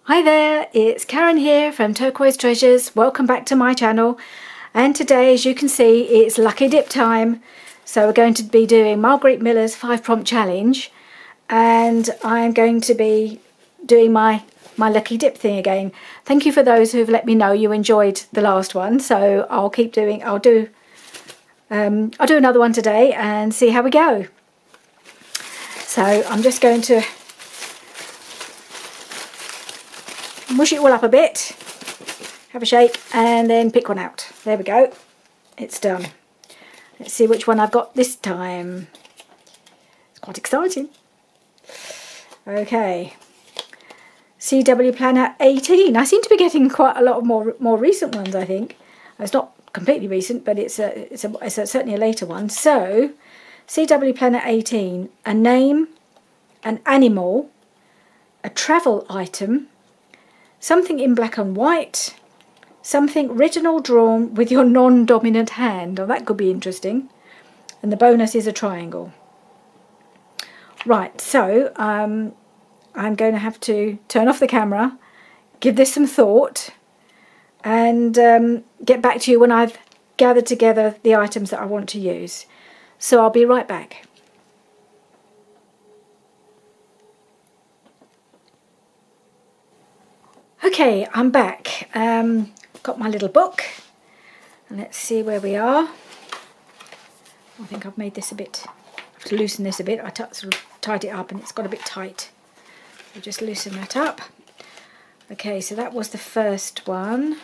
Hi there, it's Karen here from Turquoise Treasures. Welcome back to my channel. And today, as you can see, it's Lucky Dip time. So we're going to be doing Marguerite Miller's 5-prompt challenge. And I'm going to be doing my Lucky Dip thing again. Thank you for those who've let me know you enjoyed the last one. So I'll do another one today and see how we go. So I'm just going to mush it all up a bit, have a shake, and then pick one out. There we go. It's done. Let's see which one I've got this time. It's quite exciting. Okay. CW Planner 18. I seem to be getting quite a lot of more recent ones, I think. It's not completely recent, but it's certainly a later one. So, CW Planner 18. A name, an animal, a travel item, something in black and white, something written or drawn with your non-dominant hand. Oh, that could be interesting. And the bonus is a triangle. Right, so I'm going to have to turn off the camera, give this some thought, and get back to you when I've gathered together the items that I want to use. So I'll be right back. Okay, I'm back. Got my little book, and let's see where we are. I think I've made this a bit, I have to loosen this a bit. I sort of tied it up and it's got a bit tight. So just loosen that up. Okay, so that was the first one.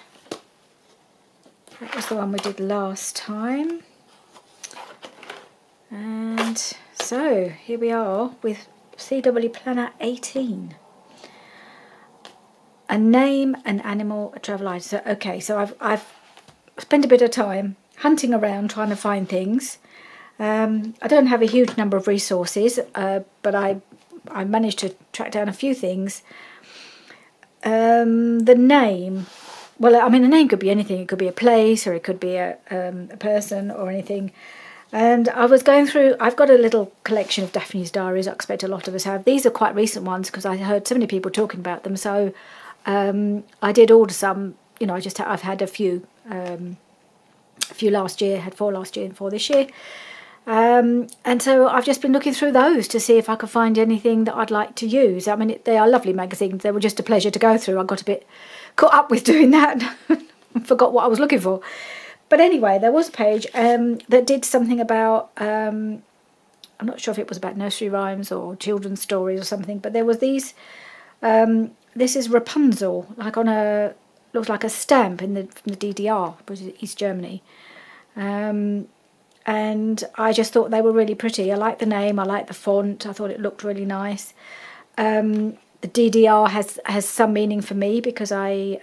That was the one we did last time. And so here we are with CW Planner 18. A name, an animal, a travel item. So, okay, so I've spent a bit of time hunting around trying to find things. I don't have a huge number of resources, but I managed to track down a few things. The name, well, I mean, the name could be anything. It could be a place, or it could be a person, or anything. And I was going through, I've got a little collection of Daphne's diaries. I expect a lot of us have. These are quite recent ones because I heard so many people talking about them. So I did order some, you know, I've had a few last year, had 4 last year and 4 this year. And so I've just been looking through those to see if I could find anything that I'd like to use. I mean, they are lovely magazines. They were just a pleasure to go through. I got a bit caught up with doing that and forgot what I was looking for. But anyway, there was a page that did something about, I'm not sure if it was about nursery rhymes or children's stories or something, but there was these, this is Rapunzel, like on a, looks like a stamp from the DDR, which is East Germany. And I just thought they were really pretty. I liked the name, I liked the font, I thought it looked really nice. The DDR has some meaning for me because I,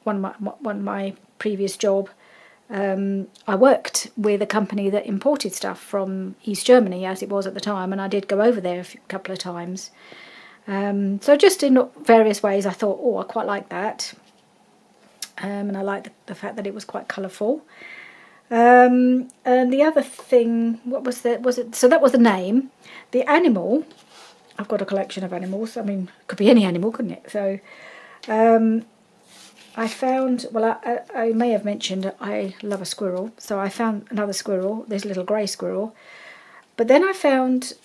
one of my previous job, I worked with a company that imported stuff from East Germany, as it was at the time, and I did go over there a couple of times. So just in various ways I thought, oh, I quite like that. And I liked the fact that it was quite colourful. And the other thing, what was it? So that was the name. The animal, I've got a collection of animals. I mean, it could be any animal, couldn't it? So I found, well, I may have mentioned I love a squirrel. So I found another squirrel, this little grey squirrel. But then I found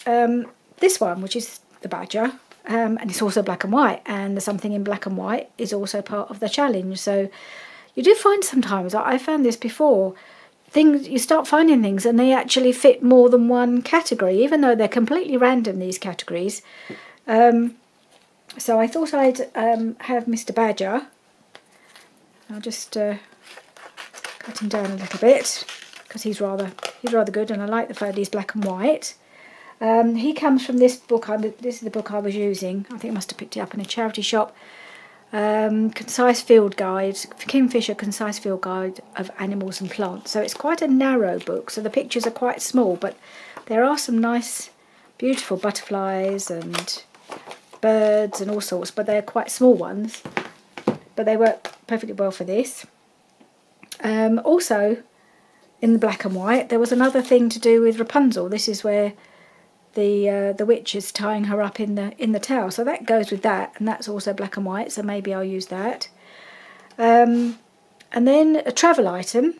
this one, which is the badger. And it's also black and white, and the something in black and white is also part of the challenge. So you do find sometimes, I found this before, things, you start finding things and they actually fit more than one category, even though they're completely random, these categories. So I thought I'd have Mr. Badger. I'll just cut him down a little bit because he's rather good, and I like the fact he's black and white. He comes from this book. This is the book I was using. I think I must have picked it up in a charity shop. Concise Field Guide, Kingfisher Concise Field Guide of Animals and Plants. So it's quite a narrow book, so the pictures are quite small, but there are some nice, beautiful butterflies and birds and all sorts, but they're quite small ones. But they work perfectly well for this. Also, in the black and white, there was another thing to do with Rapunzel. This is where the witch is tying her up in the towel. So that goes with that, and that's also black and white, so maybe I'll use that. And then a travel item.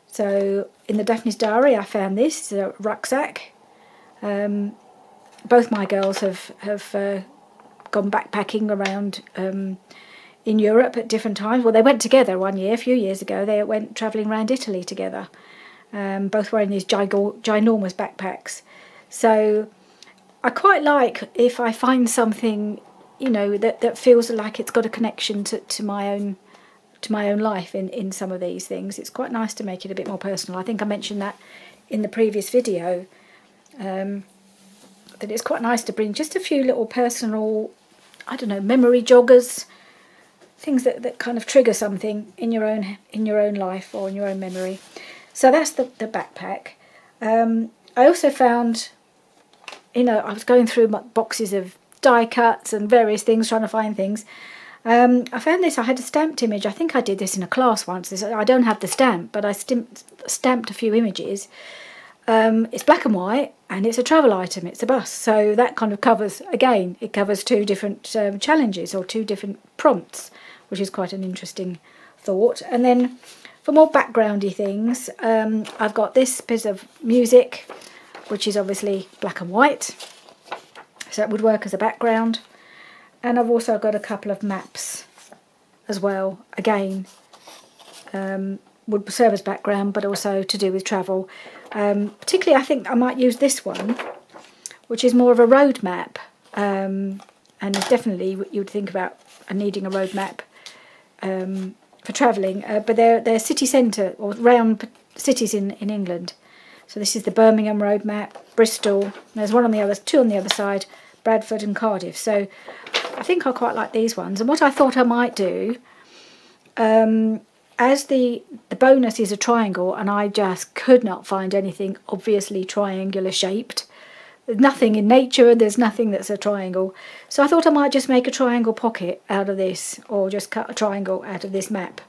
So in the Daphne's Diary I found this, a rucksack. Both my girls have gone backpacking around in Europe at different times. Well, they went together one year, a few years ago. They went travelling around Italy together, both wearing these ginormous backpacks. So I quite like if I find something, you know, that feels like it's got a connection to my own life in some of these things. It's quite nice to make it a bit more personal. I think I mentioned that in the previous video, that it's quite nice to bring just a few little personal, I don't know, memory joggers, things that kind of trigger something in your own life or in your own memory. So that's the backpack. I also found, you know, I was going through my boxes of die cuts and various things, trying to find things. I found this. I had a stamped image. I think I did this in a class once. I don't have the stamp, but I stamped a few images. It's black and white, and it's a travel item. It's a bus. So that kind of covers, again, it covers two different challenges or two different prompts, which is quite an interesting thought. And then for more backgroundy things, I've got this piece of music, which is obviously black and white, so it would work as a background. And I've also got a couple of maps as well, again, would serve as background, but also to do with travel. Particularly I think I might use this one, which is more of a road map, and definitely you would think about needing a road map for travelling, but they're city centre or round cities in England. So this is the Birmingham road map, Bristol, there's one on the other, two on the other side, Bradford and Cardiff. So I think I quite like these ones. And what I thought I might do, as the bonus is a triangle, and I just could not find anything obviously triangular shaped. There's nothing in nature, there's nothing that's a triangle. So I thought I might just make a triangle pocket out of this, or just cut a triangle out of this map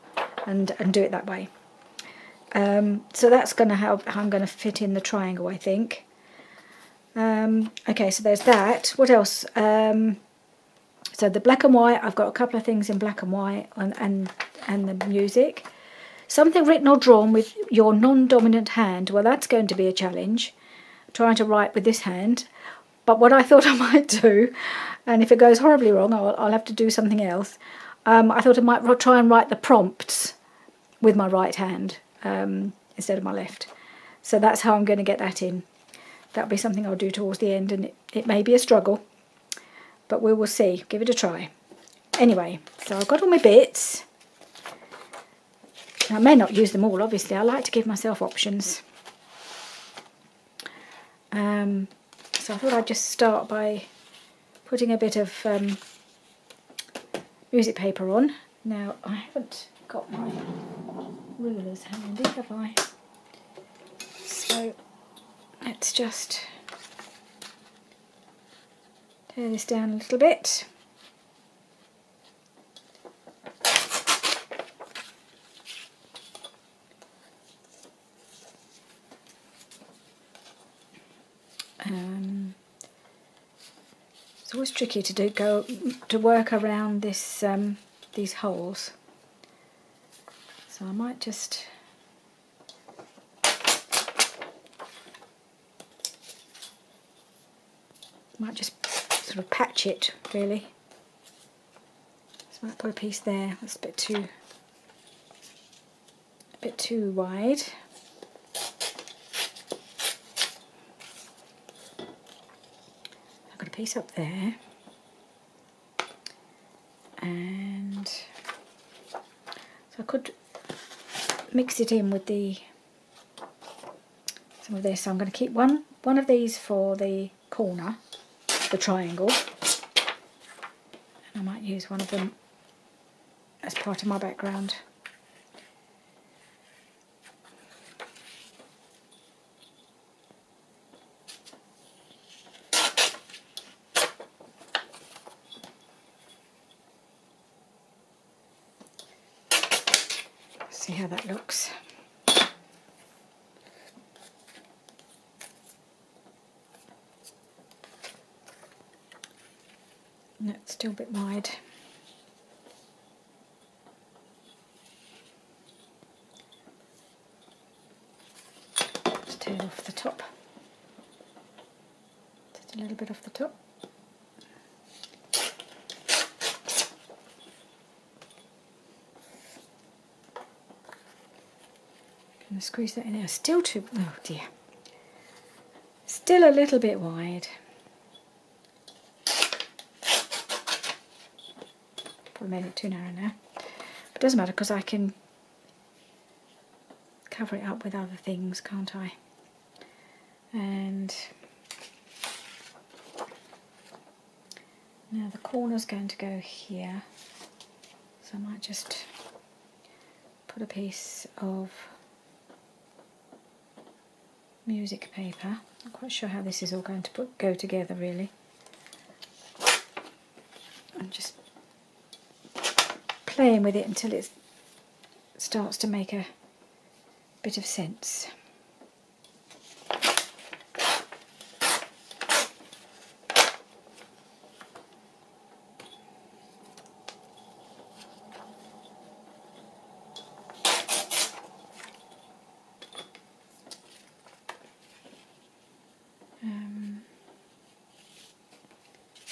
and do it that way. So that's going to help how I'm going to fit in the triangle, I think. Okay, so there's that. What else? So the black and white, I've got a couple of things in black and white, and the music. Something written or drawn with your non-dominant hand. Well, that's going to be a challenge, trying to write with this hand. But what I thought I might do, and if it goes horribly wrong, I'll have to do something else. I thought I might try and write the prompts with my right hand instead of my left. So that's how I'm going to get that in. That'll be something I'll do towards the end, and it may be a struggle, but we will see. Give it a try. Anyway, so I've got all my bits. I may not use them all, obviously. I like to give myself options. So I thought I'd just start by putting a bit of music paper on. Now, I haven't got my rulers handy, have I? So let's just tear this down a little bit. It's always tricky to work around this these holes. So I might just sort of patch it, really. So I might put a piece there. That's a bit too wide. I've got a piece up there, and so I could mix it in with some of this. So I'm going to keep one of these for the corner, the triangle, and I might use one of them as part of my background. See how that looks. No, it's still a bit wide. Just tear off the top. Just a little bit off the top. Gonna squeeze that in there. Still too, oh dear. Still a little bit wide. Probably made it too narrow now. But it doesn't matter because I can cover it up with other things, can't I? And now the corner's going to go here. So I might just put a piece of music paper. Not quite sure how this is all going to go together really. I'm just playing with it until it starts to make a bit of sense.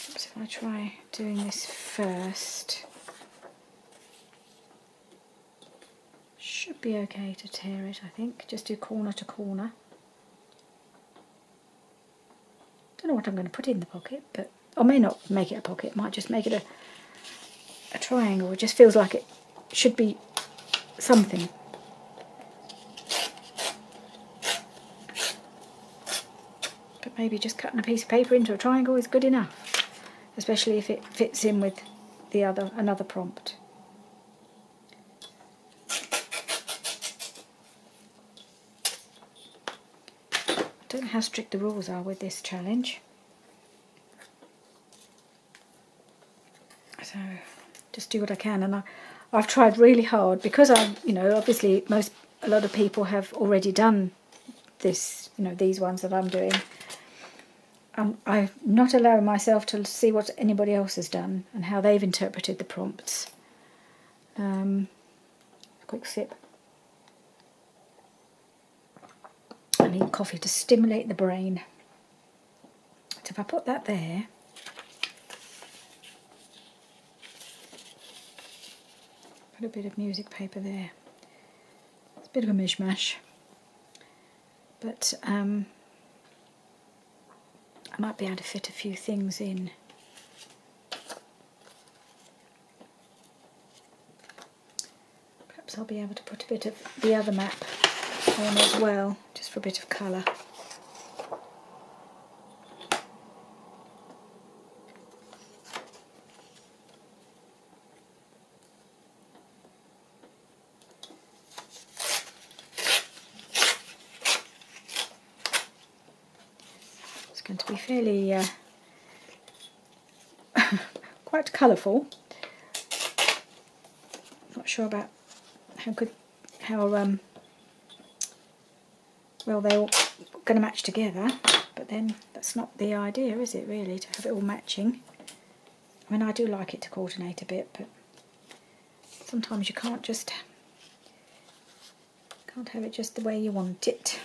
Perhaps if I try doing this first. Should be okay to tear it, I think. Just do corner to corner. Don't know what I'm going to put in the pocket, but I may not make it a pocket. Might just make it a triangle. It just feels like it should be something. But maybe just cutting a piece of paper into a triangle is good enough, especially if it fits in with the another prompt. I don't know how strict the rules are with this challenge, so just do what I can. And I've tried really hard because obviously a lot of people have already done this, these ones that I'm doing. I'm not allowing myself to see what anybody else has done and how they've interpreted the prompts. A quick sip. I need coffee to stimulate the brain. So if I put that there, put a bit of music paper there. It's a bit of a mishmash, but I might be able to fit a few things in. Perhaps I'll be able to put a bit of the other map on as well, just for a bit of colour. It's going to be fairly quite colourful. Not sure about how well they're all going to match together, but then that's not the idea, is it, really, to have it all matching? I mean, I do like it to coordinate a bit, but sometimes you can't have it just the way you want it.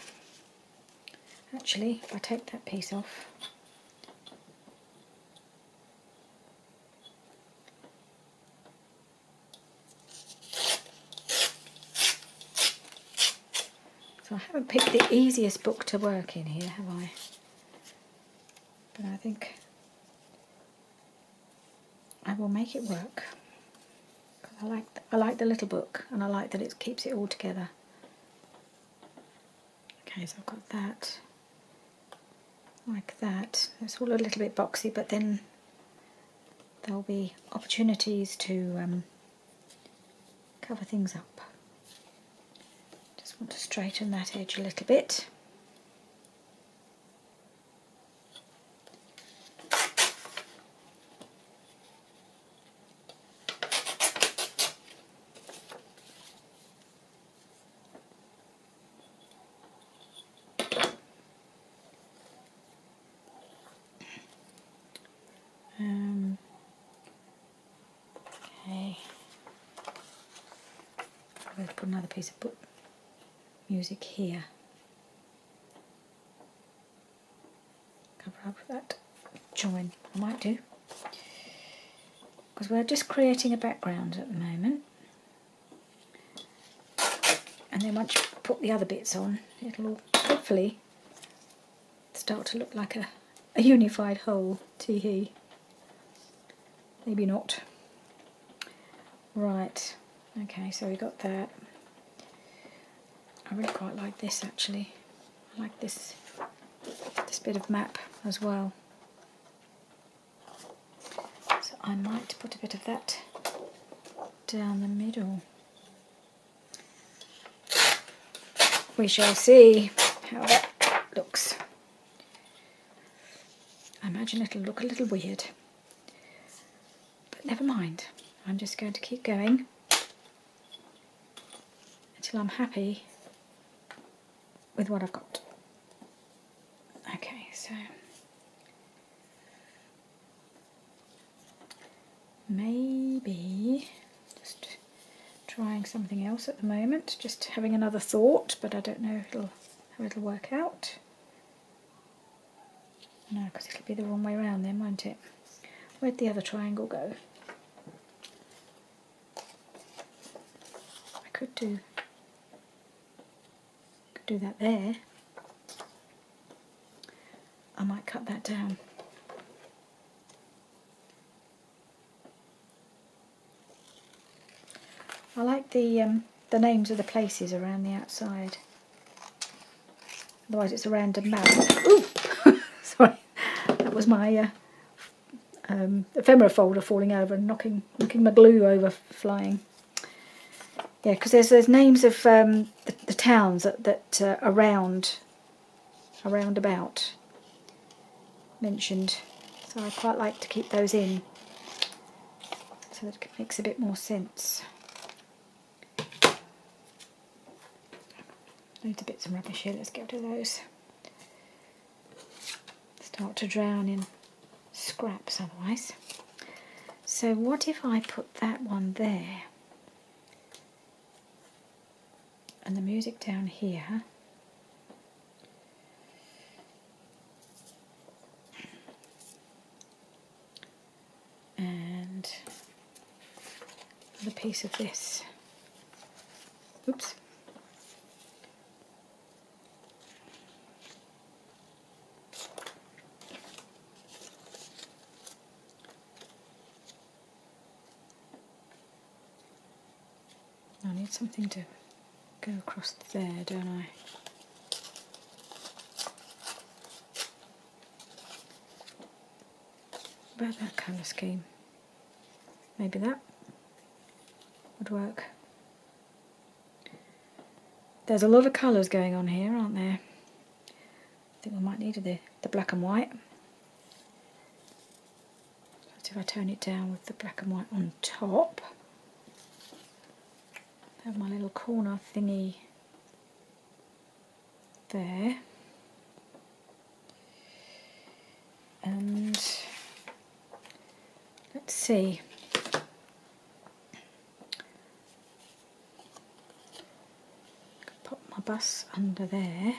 Actually, if I take that piece off, so I haven't picked the easiest book to work in here, have I? But I think I will make it work. I like the little book, and I like that it keeps it all together. Okay, so I've got that, like that. It's all a little bit boxy, but then there'll be opportunities to cover things up. Just want to straighten that edge a little bit. put another piece of book music here. Cover up that join. I might do, because we're just creating a background at the moment, and then once you put the other bits on, it'll all hopefully start to look like a unified whole. Tee-hee. Maybe not. Right, okay, so we got that. I really quite like this actually. I like this bit of map as well. So I might put a bit of that down the middle. We shall see how that looks. I imagine it'll look a little weird, but never mind. I'm just going to keep going until I'm happy with what I've got. Okay, so maybe just trying something else at the moment, just having another thought, but I don't know how it'll work out. No, because it'll be the wrong way around then, won't it? Where'd the other triangle go? I could do that there. I might cut that down. I like the names of the places around the outside. Otherwise it's a random map. Ooh! Sorry, that was my ephemera folder falling over and knocking my glue over, flying. Yeah, because there's names of the towns that around about mentioned, so I quite like to keep those in, so that it makes a bit more sense. Loads of bits of rubbish here, let's get rid of those. Start to drown in scraps otherwise. So what if I put that one there and the music down here, and a piece of this. Oops. I need something to go across there, don't I? What about that colour scheme? Maybe that would work. There's a lot of colours going on here, aren't there? I think we might need the black and white. But if I tone it down with the black and white on top, have my little corner thingy there, and let's see, pop my bus under there,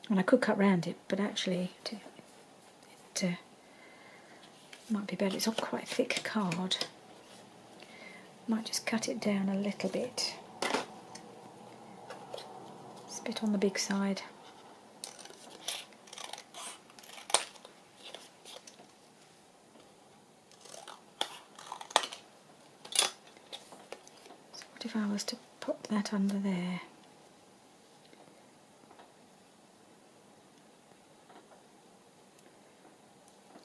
and I could cut round it, but actually it might be better. It's on quite a thick card. Might just cut it down a little bit. It's a bit on the big side. So what if I was to pop that under there?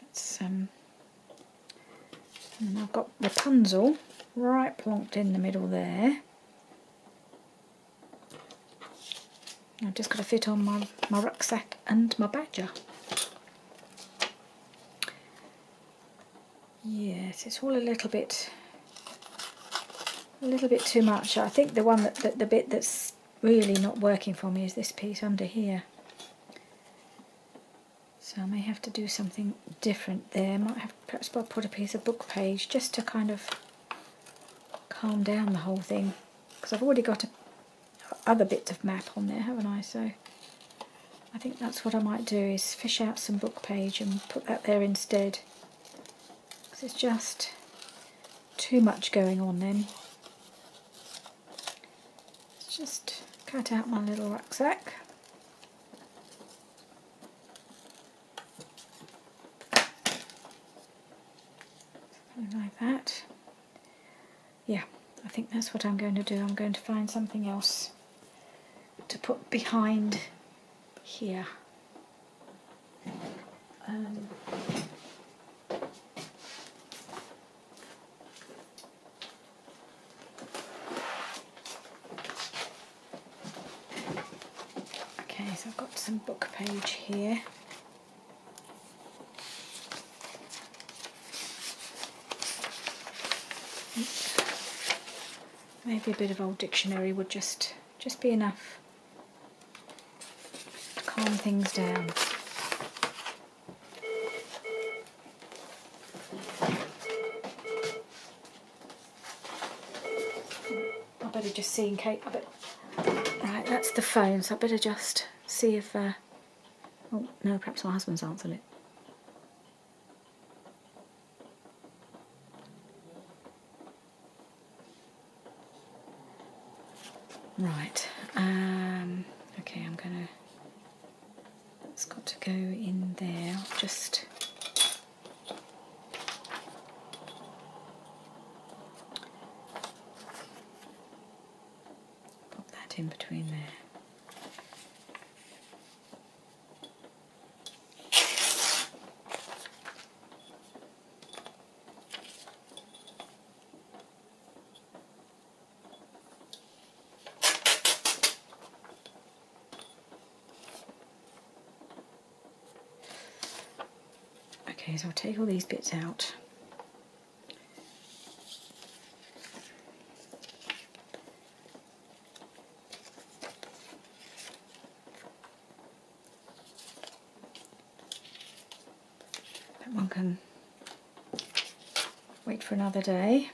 Let's and then I've got Rapunzel right plonked in the middle there. I've just got to fit on my rucksack and my badger. Yes, it's all a little bit too much. I think the one the bit that's really not working for me is this piece under here. So I may have to do something different there. Might have perhaps put a piece of book page just to kind of calm down the whole thing, because I've already got other bits of map on there, haven't I? So I think that's what I might do, is fish out some book page and put that there instead, because it's just too much going on then. Let's just cut out my little rucksack. Something like that. Yeah, I think that's what I'm going to do. I'm going to find something else to put behind here. Okay, so I've got some book page here. Maybe a bit of old dictionary would just be enough to calm things down. I better just see in case. Right, that's the phone, so I better just see if. Oh no, perhaps my husband's answered it. Right, okay, it's got to go in there. I'll just pop that in between there. Okay, so I'll take all these bits out. That one can wait for another day.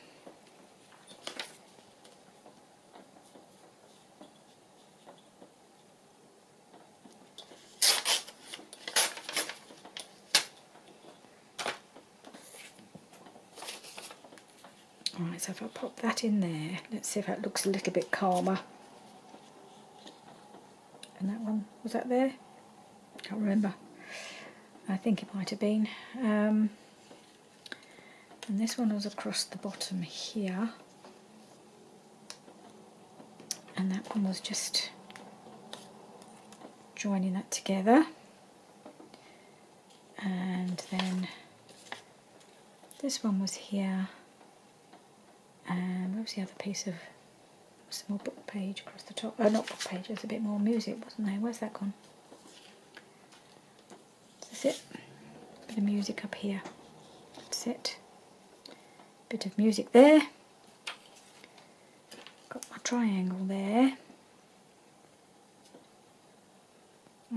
Alright, so if I pop that in there, let's see if that looks a little bit calmer. And that one, was that there? Can't remember. I think it might have been. And this one was across the bottom here. And that one was just joining that together. And then this one was here. And where was the other piece of some more book page across the top? Oh, not book page, there's a bit more music, wasn't there? Where's that gone? That's it. Bit of music up here. That's it. Bit of music there. Got my triangle there.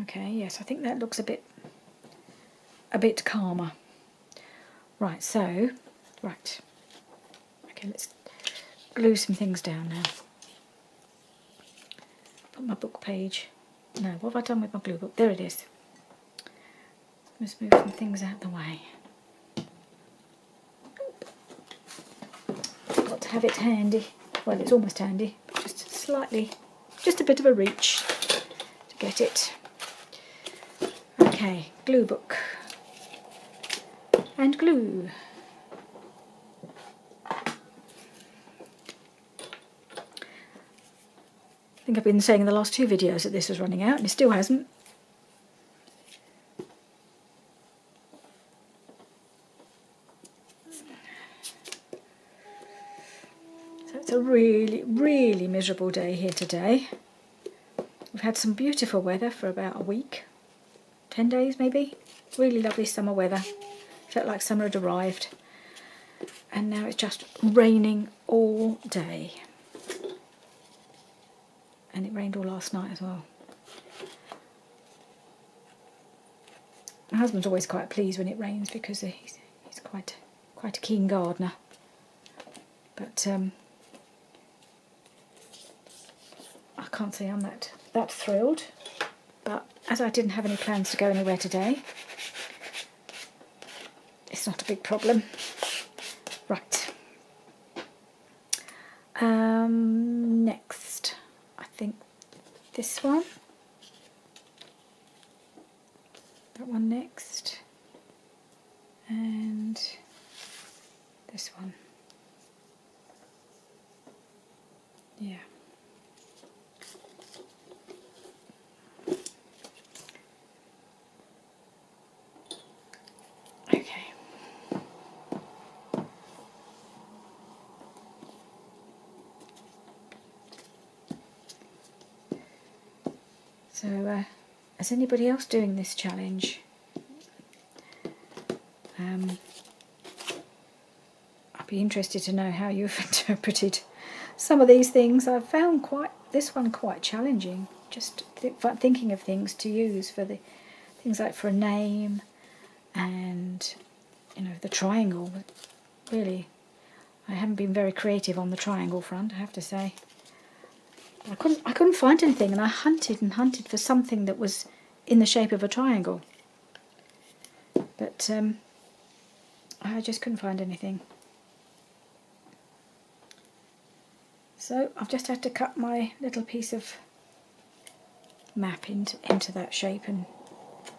Okay, yes, I think that looks a bit calmer. Right, so, right. Okay, let's glue some things down now. Put my book page. No, what have I done with my glue book? There it is. Let's move some things out of the way. Got to have it handy. Well, it's almost handy, but just slightly, just a bit of a reach to get it. Okay, glue book. And glue. I think I've been saying in the last two videos that this was running out, and it still hasn't. So it's a really, really miserable day here today. We've had some beautiful weather for about a week, 10 days maybe. Really lovely summer weather. Felt like summer had arrived. And now it's just raining all day. And it rained all last night as well. My husband's always quite pleased when it rains because he's quite a keen gardener. But can't say I'm that thrilled, but as I didn't have any plans to go anywhere today, it's not a big problem. Right. Next, I think this one. That one next. And this one. Yeah. Okay. So, is anybody else doing this challenge? I'd be interested to know how you've interpreted some of these things. I've found this one quite challenging. Just thinking of things to use for the things like for a name, and the triangle. Really, I haven't been very creative on the triangle front, I have to say. I couldn't find anything, and I hunted and hunted for something that was in the shape of a triangle. But I just couldn't find anything. So I've just had to cut my little piece of map into that shape and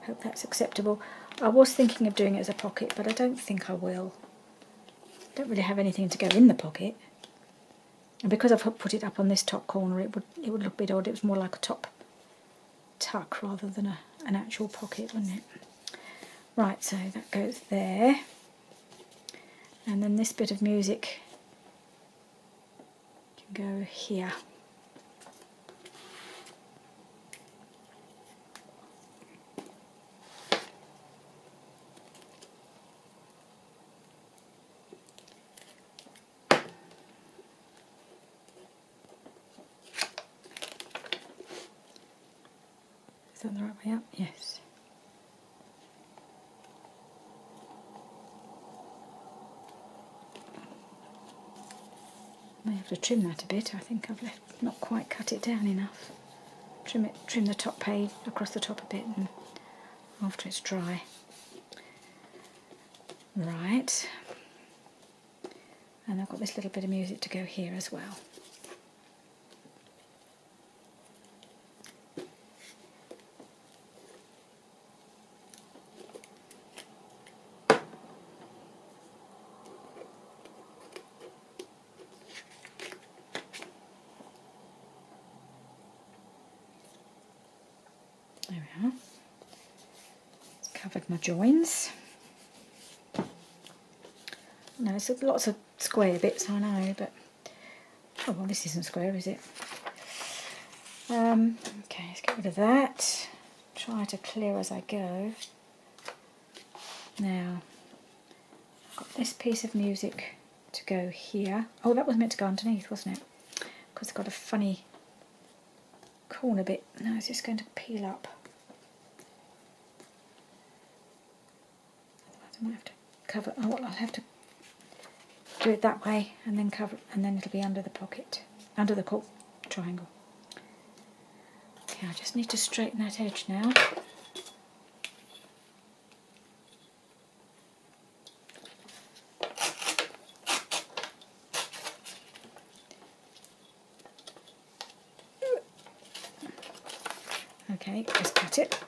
hope that's acceptable. I was thinking of doing it as a pocket, but I don't think I will. I don't really have anything to go in the pocket. And because I've put it up on this top corner, it would look a bit odd. It was more like a top tuck rather than an actual pocket, wouldn't it? Right, so that goes there. And then this bit of music can go here. Is that the right way up? Yes. May have to trim that a bit. I think I've not quite cut it down enough. Trim the top page across the top a bit, and after it's dry. Right. And I've got this little bit of music to go here as well. There we are. It's covered my joins. No, it's lots of square bits, I know, but oh well, this isn't square, is it? Okay, let's get rid of that. Try to clear as I go. Now, I've got this piece of music to go here. Oh, that was meant to go underneath, wasn't it? Because it's got a funny corner bit. Now it's just going to peel up. Otherwise I might have to cover. Oh, well, I'll have to do it that way and then cover, and then it'll be under the pocket, under the triangle. Okay, I just need to straighten that edge now. Okay, just cut it.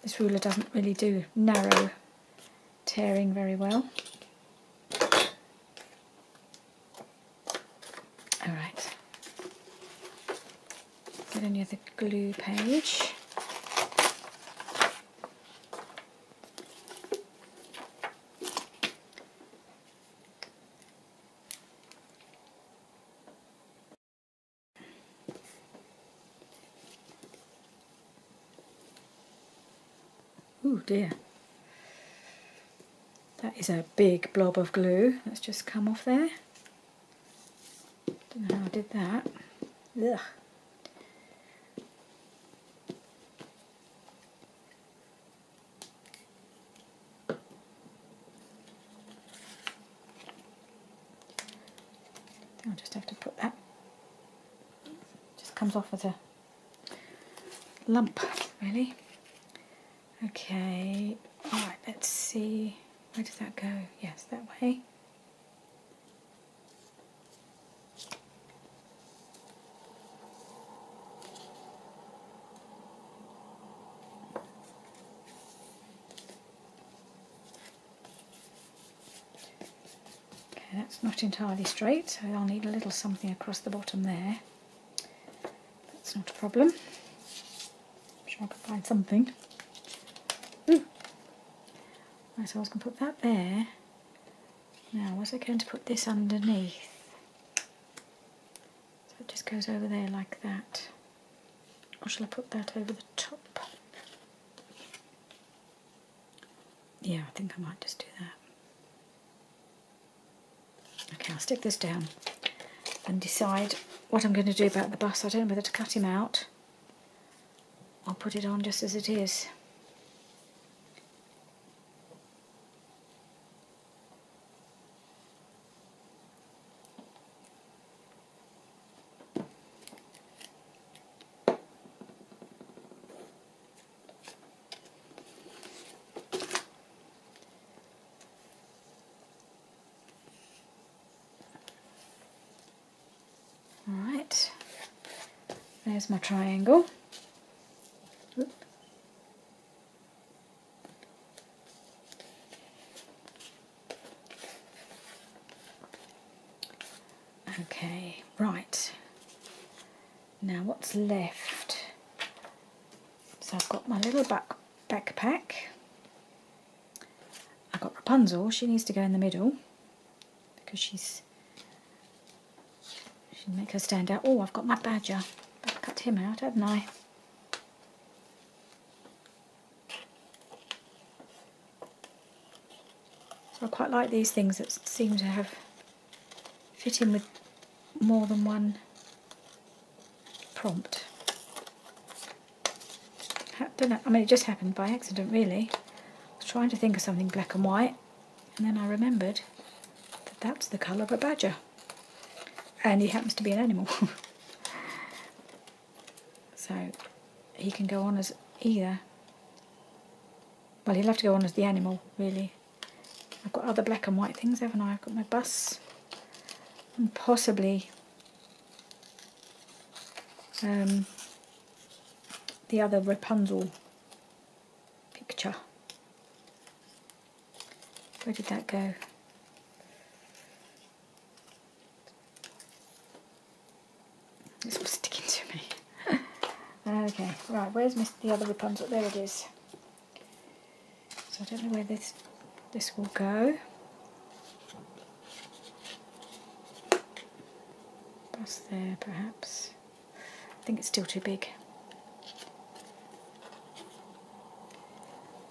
This ruler doesn't really do narrow tearing very well. Alright. Get any other glue page. Oh dear. That is a big blob of glue that's just come off there. Don't know how I did that. Ugh. I'll just have to put that, just comes off as a lump really. Okay, alright, let's see, where does that go? Yes, that way. That's not entirely straight, so I'll need a little something across the bottom there. That's not a problem. I'm sure I can find something. Ooh. Right, so I was going to put that there. Now, was I going to put this underneath? So it just goes over there like that. Or shall I put that over the top? Yeah, I think I might just do that. Okay, I'll stick this down and decide what I'm going to do about the bus. I don't know whether to cut him out or put it on just as it is. Alright, there's my triangle. Oop. Okay, right, now what's left? So I've got my little backpack. I've got Rapunzel, she needs to go in the middle because she's make her stand out. Oh, I've got my badger. Better cut him out, haven't I? So I quite like these things that seem to have fit in with more than one prompt. Don't know, I mean, it just happened by accident, really. I was trying to think of something black and white, and then I remembered that that's the colour of a badger. And he happens to be an animal. So he can go on as either. Well, he'll have to go on as the animal, really. I've got other black and white things, haven't I? I've got my bus and possibly the other Rapunzel picture. Where did that go? It's all sticking to me. Okay, right, where's the other Rapunzel? There it is. So I don't know where this will go. Bus there, perhaps. I think it's still too big.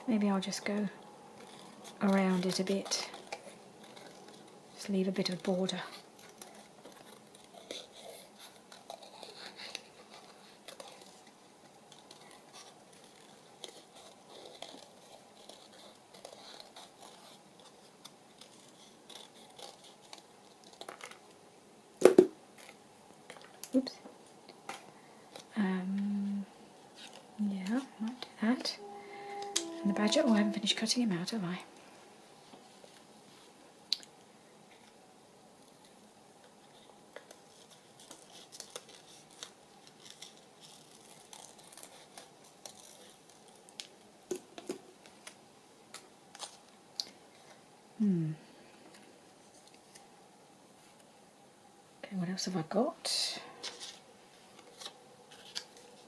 Maybe I'll just go around it a bit. Just leave a bit of border. Oops. Yeah, might do that. And the badger, oh, I haven't finished cutting him out, have I? Okay, what else have I got?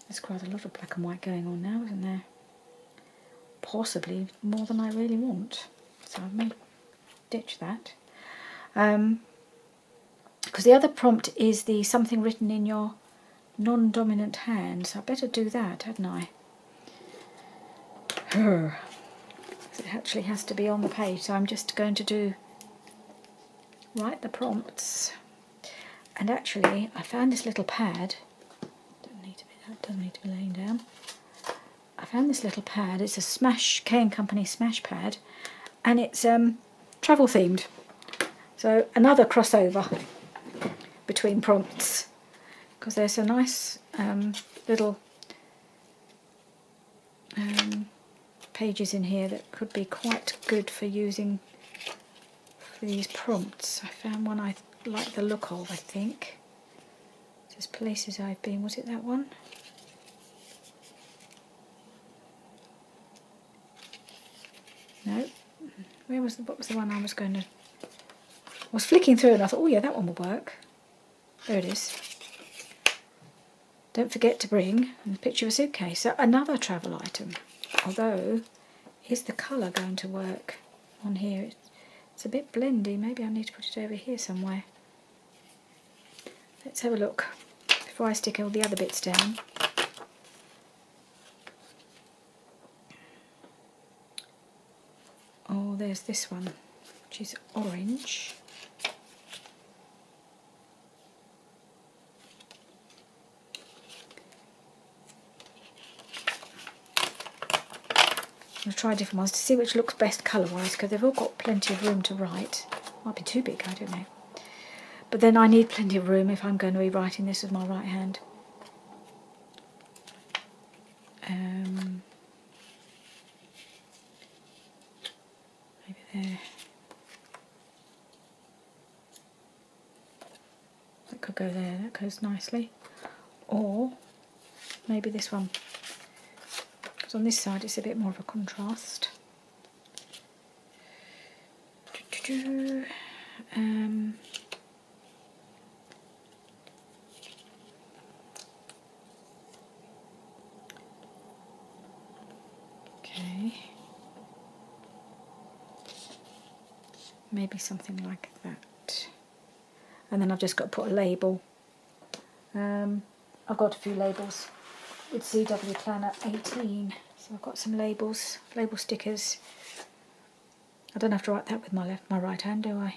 There's quite a lot of black and white going on now, isn't there? Possibly more than I really want. So I may ditch that. Because the other prompt is the something written in your non-dominant hand, so I better do that, hadn't I? It actually has to be on the page, so I'm just going to write the prompts. And actually, I found this little pad. That doesn't need to be laying down. I found this little pad. It's a K & Company Smash pad, and it's travel themed. So another crossover between prompts, because there's some nice little pages in here that could be quite good for using for these prompts. I found one I like the look of, I think. Just places I've been. Was it that one? No. What was the one I was going to... I was flicking through and I thought, oh yeah, that one will work. There it is. Don't forget to bring a picture of a suitcase. So another travel item. Although, is the colour going to work on here? It's a bit blendy. Maybe I need to put it over here somewhere. Let's have a look before I stick all the other bits down. Oh, there's this one, which is orange. I'm going to try different ones to see which looks best colour-wise, because they've all got plenty of room to write. Might be too big, I don't know. But then I need plenty of room if I'm going to be writing this with my right hand. Maybe there. That could go there, that goes nicely. Or maybe this one. Because on this side it's a bit more of a contrast. Okay. Maybe something like that. And then I've just got to put a label. I've got a few labels with CW Planner 18, so I've got some labels, label stickers. I don't have to write that with my right hand, do I?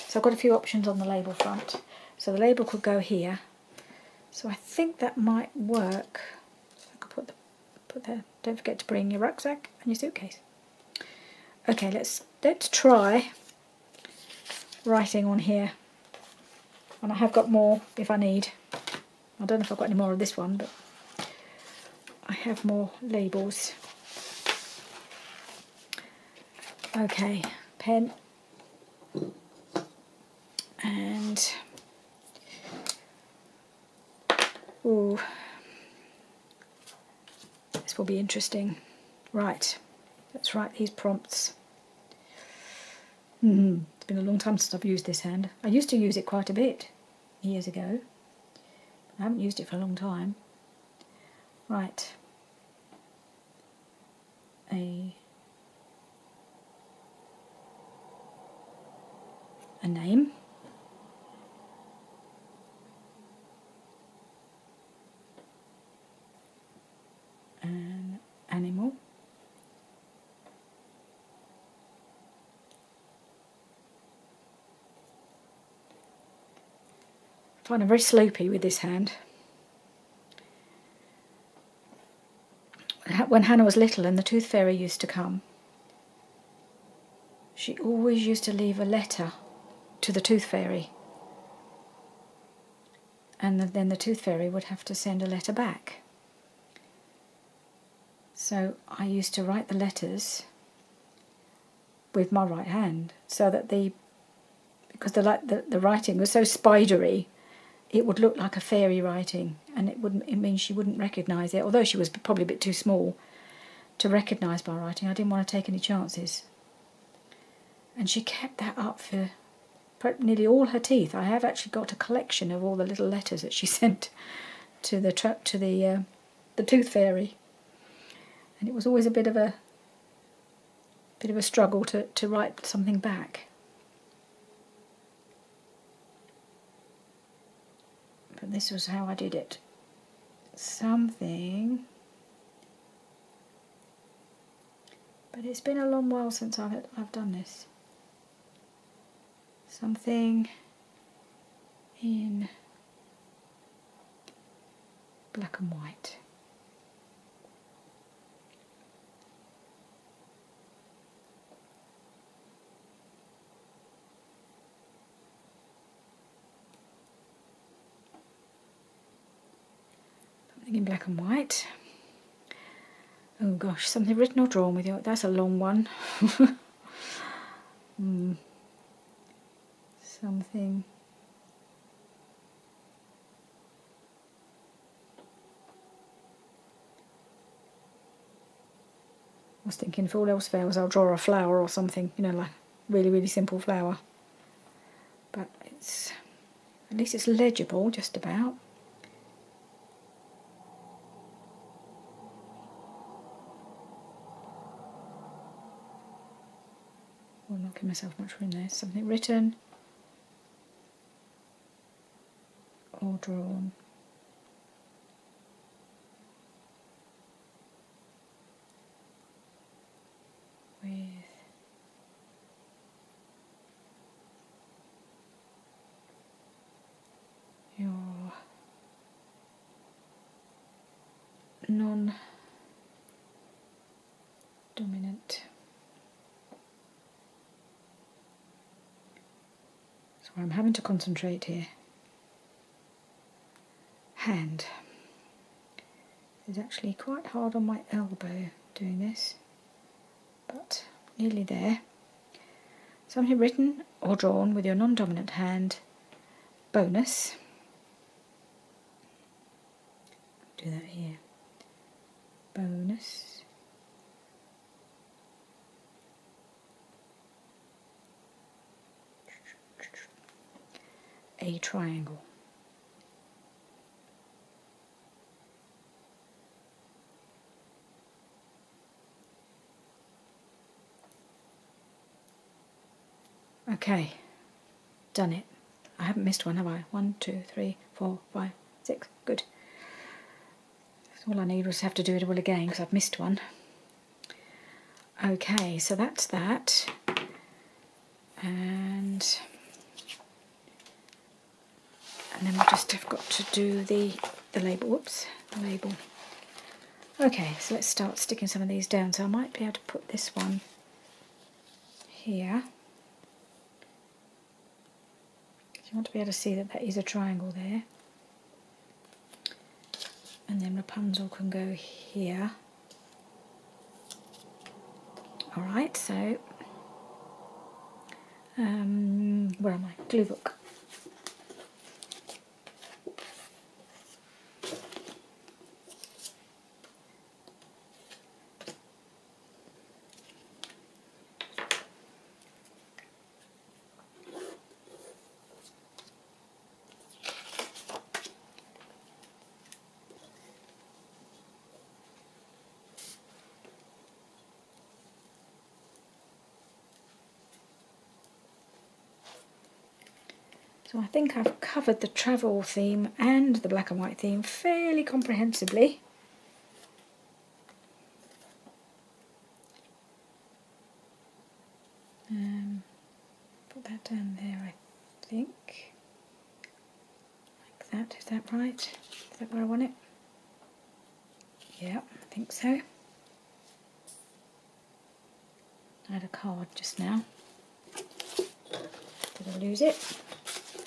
So I've got a few options on the label front. So the label could go here. So I think that might work. I could put there. Don't forget to bring your rucksack and your suitcase. Okay, let's try writing on here. And I have got more if I need. I don't know if I've got any more of this one, but I have more labels. Okay, pen. And, ooh, this will be interesting. Right, let's write these prompts. It's been a long time since I've used this hand. I used to use it quite a bit years ago. I haven't used it for a long time. Right. A name. An animal. I find I'm very sloppy with this hand. When Hannah was little and the Tooth Fairy used to come, she always used to leave a letter to the Tooth Fairy. And then the Tooth Fairy would have to send a letter back. So I used to write the letters with my right hand, so that because the writing was so spidery, it would look like a fairy writing, and it means she wouldn't recognise it, although she was probably a bit too small to recognise my writing. I didn't want to take any chances. And she kept that up for nearly all her teeth. I have actually got a collection of all the little letters that she sent to the Tooth Fairy, and it was always a bit of a struggle to write something back. But this was how I did it. Something. But it's been a long while since I've done this. Something in black and white. something in black and white. Oh gosh, something written or drawn with you. That's a long one. Something. I was thinking if all else fails I'll draw a flower or something, you know, like really, really simple flower. But it's, at least it's legible just about. I'm not giving myself much room there. Something written or drawn. With your non-dominant. Sorry, I'm having to concentrate here. Hand. It's actually quite hard on my elbow doing this, but nearly there. Something written or drawn with your non-dominant hand. Bonus. Do that here. Bonus. A triangle. Okay, done it. I haven't missed one, have I? 1, 2, 3, 4, 5, 6. Good. So all I need was have to do it all again because I've missed one. Okay, so that's that. And then we just have got to do the label. Whoops, the label. Okay, so let's start sticking some of these down. So I might be able to put this one here. You want to be able to see that that is a triangle there. And then Rapunzel can go here. Alright, so where am I? Glue book. So I think I've covered the travel theme and the black and white theme fairly comprehensively. Put that down there, I think. Like that, is that right? Is that where I want it? Yeah, I think so. I had a card just now. Did I lose it?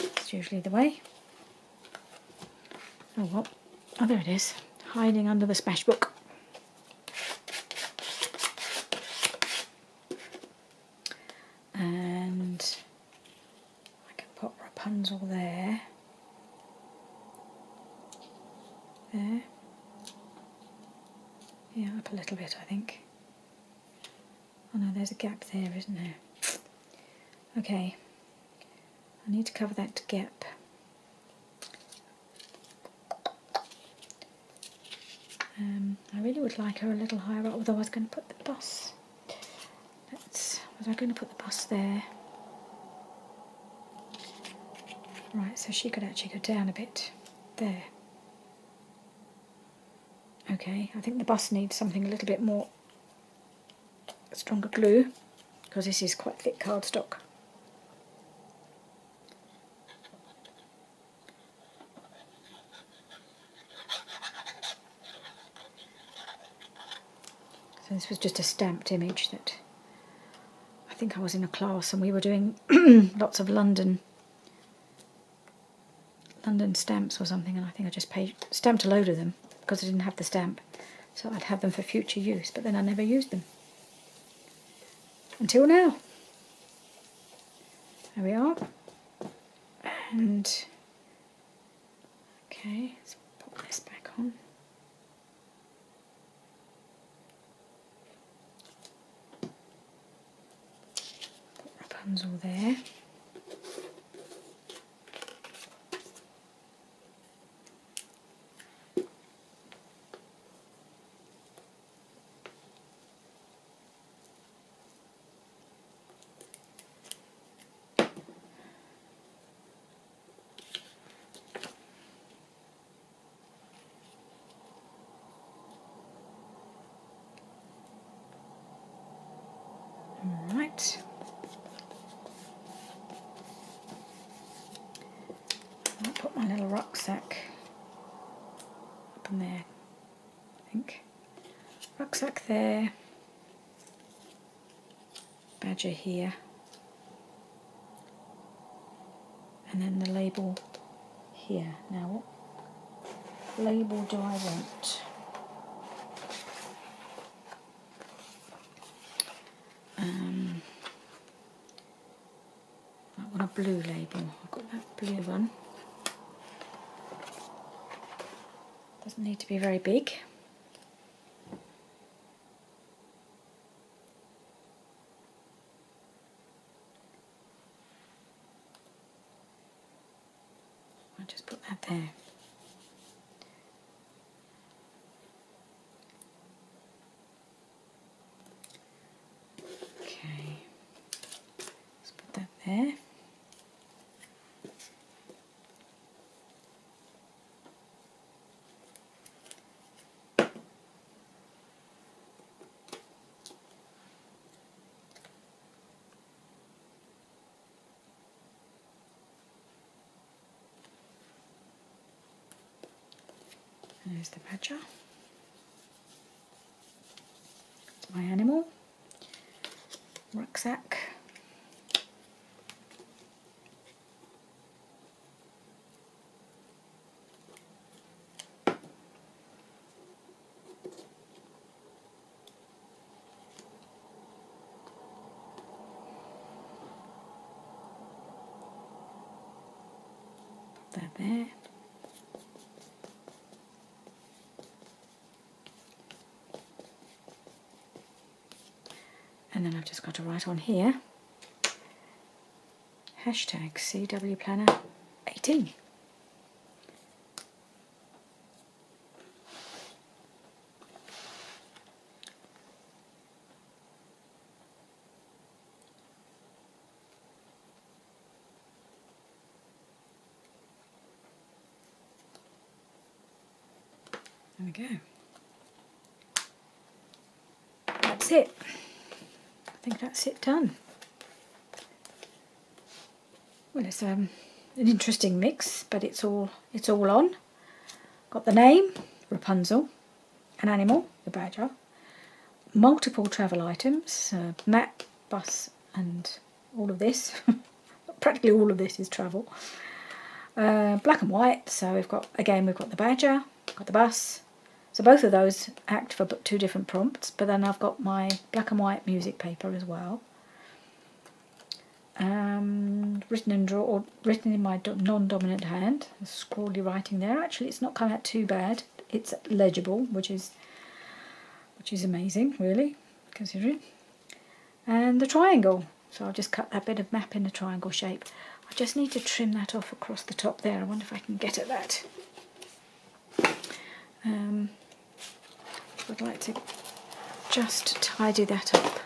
It's usually the way. Oh well. Oh, there it is. Hiding under the smash book. And I can put Rapunzel there. There. Yeah, up a little bit, I think. Oh no, there's a gap there, isn't there? Okay. I need to cover that gap. I really would like her a little higher up, although I was going to put the bus. Was I going to put the bus there? Right, so she could actually go down a bit. There. Okay, I think the bus needs something a little bit more stronger glue, because this is quite thick cardstock. So this was just a stamped image that I think I was in a class and we were doing lots of London stamps or something, and I think I just stamped a load of them. because I didn't have the stamp. So I'd have them for future use, but then I never used them. Until now. There we are. And, okay, let's pop this back on. Put Rapunzel there. Right. I'll put my little rucksack up in there, I think. Rucksack there. Badger here. And then the label here. Now, what label do I want? I want a blue label. I've got that blue one. Doesn't need to be very big. I'll just put that there. Okay. Let's put that there. There's the badger. It's my animal. Rucksack. Put that there. And then I've just got to write on here, hashtag CW Planner 18. There we go. That's it. I think that's it done. Well, it's an interesting mix, but it's all on. Got the name, Rapunzel, an animal, the badger, multiple travel items, map, bus, and all of this. Practically all of this is travel. Black and white, so we've got the badger, got the bus. So both of those act for two different prompts, but then I've got my black and white music paper as well. Written in my non-dominant hand, scrawly writing there. Actually, it's not come out too bad. It's legible, which is amazing, really, considering. And the triangle. So I'll just cut that bit of map in the triangle shape. I just need to trim that off across the top there. I wonder if I can get at that. I'd like to just tidy that up.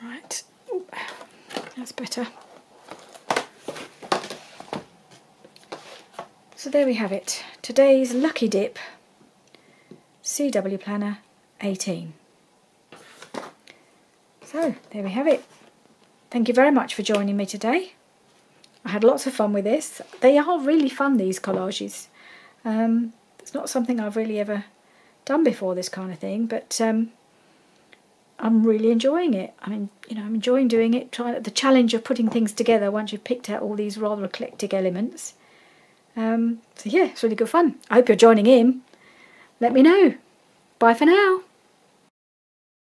Right, that's better. So there we have it. Today's Lucky Dip CW Planner 18. So there we have it. Thank you very much for joining me today. I had lots of fun with this. They are really fun, these collages. It's not something I've really ever done before, this kind of thing, but I'm really enjoying it. I mean, I'm enjoying doing it, trying the challenge of putting things together once you've picked out all these rather eclectic elements. So yeah, it's really good fun. I hope you're joining in. Let me know. Bye for now.